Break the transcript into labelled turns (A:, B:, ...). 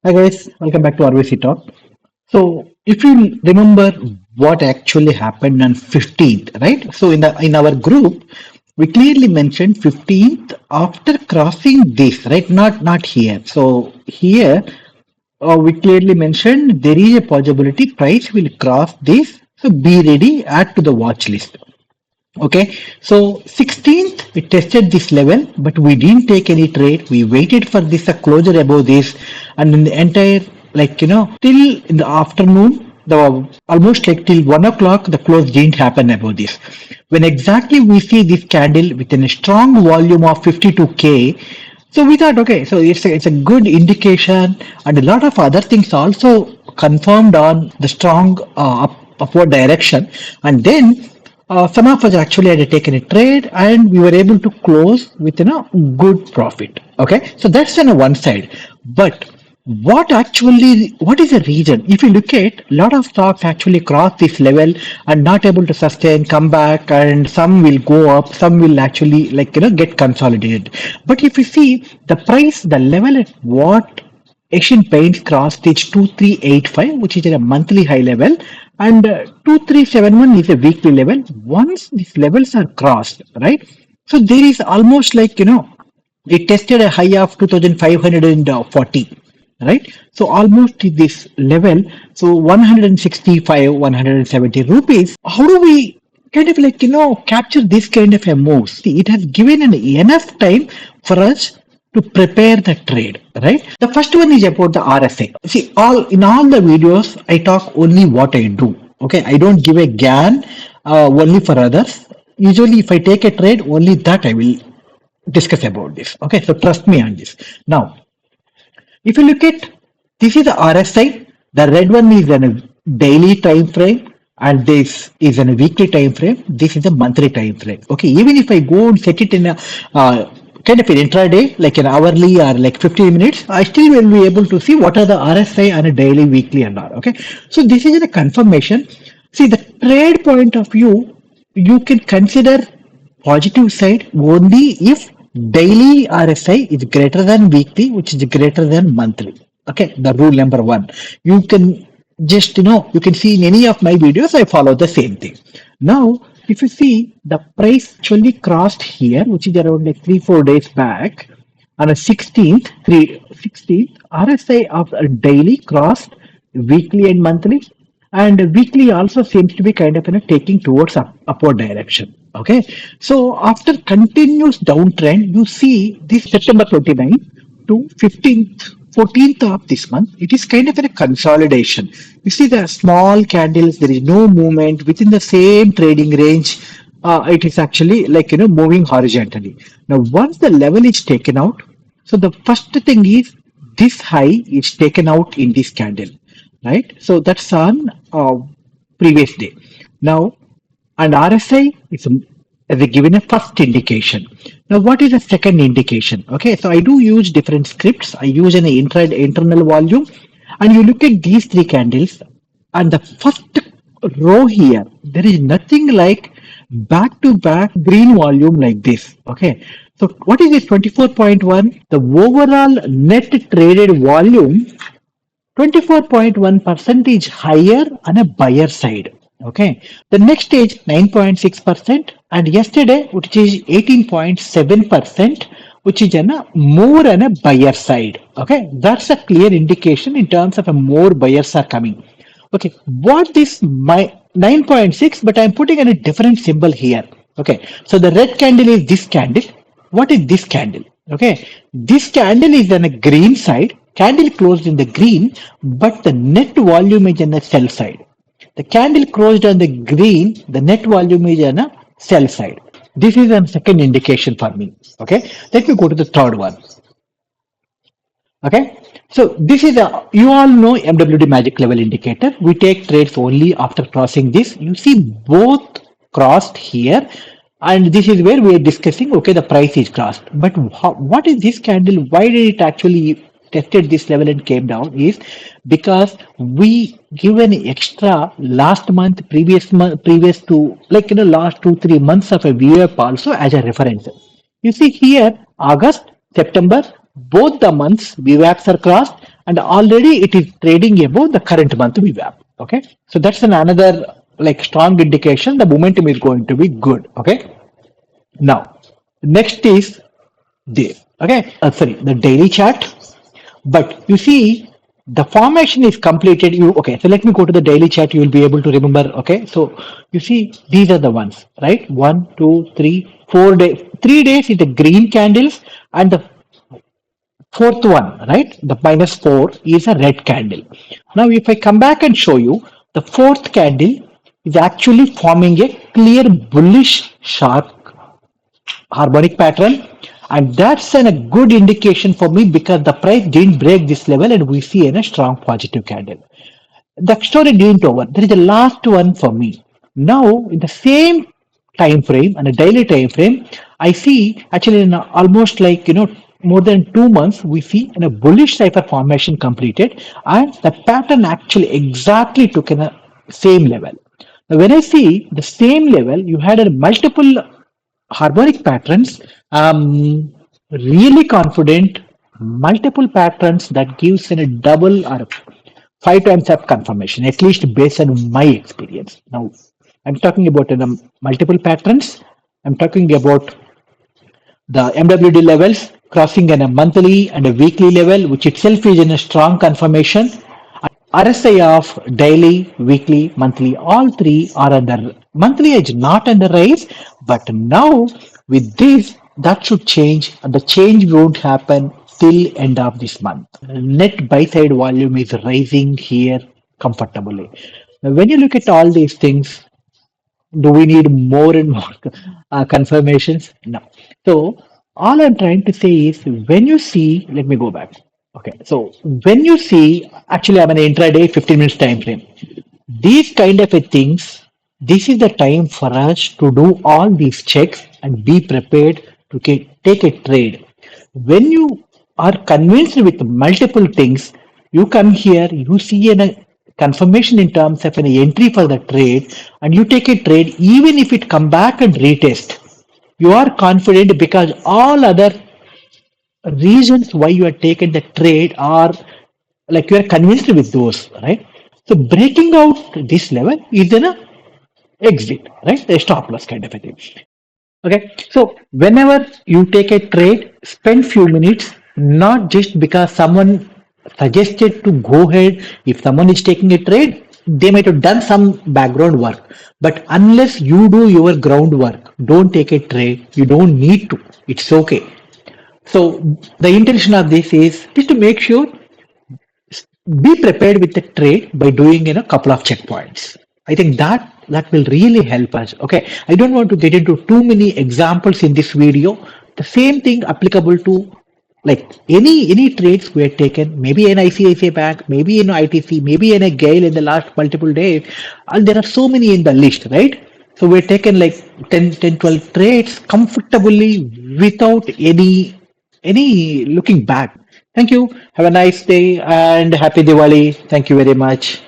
A: Hi guys, welcome back to RVC Talk. So if you remember what actually happened on 15th, right? So in our group, we clearly mentioned 15th after crossing this, right? Not here. So here we clearly mentioned there is a possibility price will cross this. So be ready, add to the watch list. Okay, so 16th we tested this level, but we didn't take any trade. We waited for this a closure above this, and in the entire till in the afternoon, the almost like till 1 o'clock, the close didn't happen above this. When exactly we see this candle within a strong volume of 52K, so we thought, okay, so it's a good indication, and a lot of other things also confirmed on the strong upward direction, and then some of us actually had taken a trade and we were able to close with good profit. Okay, so that's on one side. But what is the reason? If you look at a lot of stocks actually cross this level and not able to sustain, come back, and some will go up, some will actually get consolidated. But if you see the price, the level at what Asian Paints crossed is 2385, which is at a monthly high level, and 2371 is a weekly level. Once these levels are crossed, right? So there is almost it tested a high of 2540, right? So almost this level, so 165, 170 rupees. How do we kind of capture this kind of a move? See, it has given an enough time for us to prepare the trade, right? The first one is about the RSI. See, all the videos I talk only what I do. Okay, I don't give a GAN only for others. Usually, if I take a trade, only that I will discuss about this. Okay, so trust me on this. Now, if you look at this is the RSI, the red one is in a daily time frame, and this is in a weekly time frame. This is a monthly time frame. Okay, even if I go and set it in a kind of an intraday, like an hourly or like 15 minutes, I still will be able to see what are the RSI on a daily, weekly, and all. Okay, so this is a confirmation. See, the trade point of view, you can consider positive side only if daily RSI is greater than weekly, which is greater than monthly. Okay, the rule number one. You can just you can see in any of my videos I follow the same thing. Now, if you see the price actually crossed here, which is around like 3-4 days back, on a 16th RSI of a daily crossed weekly and monthly, and weekly also seems to be kind of taking towards upward direction. Okay, so after continuous downtrend, you see this September 29th to 15th 14th of this month, it is kind of a consolidation. You see the small candles, there is no movement within the same trading range. It is actually moving horizontally. Now once the level is taken out, so the first thing is this high is taken out in this candle, right? So that's on previous day. Now, and RSI is as a given a first indication. Now, what is a second indication? Okay, so I do use different scripts. I use an internal volume, and you look at these three candles, and the first row here, there is nothing like back to back green volume like this. Okay, so what is this 24.1? The overall net traded volume 24.1% is higher on a buyer side. Okay. The next stage 9.6%, and yesterday which is 18.7%, which is more on a buyer side. Okay. That's a clear indication in terms of a more buyers are coming. Okay. What this my 9.6, but I'm putting in a different symbol here. Okay. So the red candle is this candle. What is this candle? Okay. This candle is on a green side. Candle closed in the green, but the net volume is on the sell side. The candle closed on the green, the net volume is on a sell side. This is a second indication for me. Okay, let me go to the third one. Okay, so this is you all know MWD Magic Level Indicator. We take trades only after crossing this. You see both crossed here, and this is where we are discussing. Okay, the price is crossed, but what is this candle? Why did it actually tested this level and came down? Is because we given extra last month, previous to last 2-3 months of a VWAP also as a reference. You see here August, September, both the months VWAPs are crossed, and already it is trading above the current month VWAP. Okay, so that's another like strong indication the momentum is going to be good. Okay, now next is the sorry, the daily chart. But you see, the formation is completed. You okay? So let me go to the daily chart. You will be able to remember. Okay, so you see, these are the ones, right? 1, 2, 3, 4 days. 3 days is the green candles, and the fourth one, right? The -4 is a red candle. Now, if I come back and show you, the fourth candle is actually forming a clear bullish sharp harmonic pattern, and that's a good indication for me because the price didn't break this level and we see a strong positive candle. The story didn't over. There is a last one for me. Now, in the same time frame and a daily time frame, I see actually in almost like more than 2 months, we see in a bullish cipher formation completed, and the pattern actually exactly took in a same level. Now, when I see the same level, you had a multiple harmonic patterns. Really confident multiple patterns that gives in a double or 5 times up confirmation, at least based on my experience. Now, I'm talking about multiple patterns. I'm talking about the MWD levels crossing in a monthly and a weekly level, which itself is in a strong confirmation. RSI of daily, weekly, monthly, all three are under monthly is not under rise, but now with this that should change, and the change won't happen till end of this month. Net buy side volume is rising here comfortably. Now, when you look at all these things, do we need more and more confirmations? No. So all I'm trying to say is when you see, let me go back. Okay, so when you see, actually I'm an intraday 15 minutes time frame. These kind of a things, this is the time for us to do all these checks and be prepared to take a trade. When you are convinced with multiple things, you come here, you see a confirmation in terms of an entry for the trade, and you take a trade, even if it come back and retest, you are confident because all other reasons why you are taken the trade are like you are convinced with those, right? So breaking out this level is an exit, right? The stop loss kind of a thing. Okay, so whenever you take a trade, spend few minutes, not just because someone suggested to go ahead. If someone is taking a trade, they might have done some background work. But unless you do your groundwork, don't take a trade. You don't need to. It's okay. So the intention of this is just to make sure be prepared with the trade by doing a couple of checkpoints. I think that will really help us. Okay, I don't want to get into too many examples in this video. The same thing applicable to like any trades we have taken, maybe in ICICI Bank, maybe in ITC, maybe in a Gale in the last multiple days, and there are so many in the list, right? So we've taken like 10, 12 trades comfortably without any looking back. Thank you. Have a nice day and happy Diwali. Thank you very much.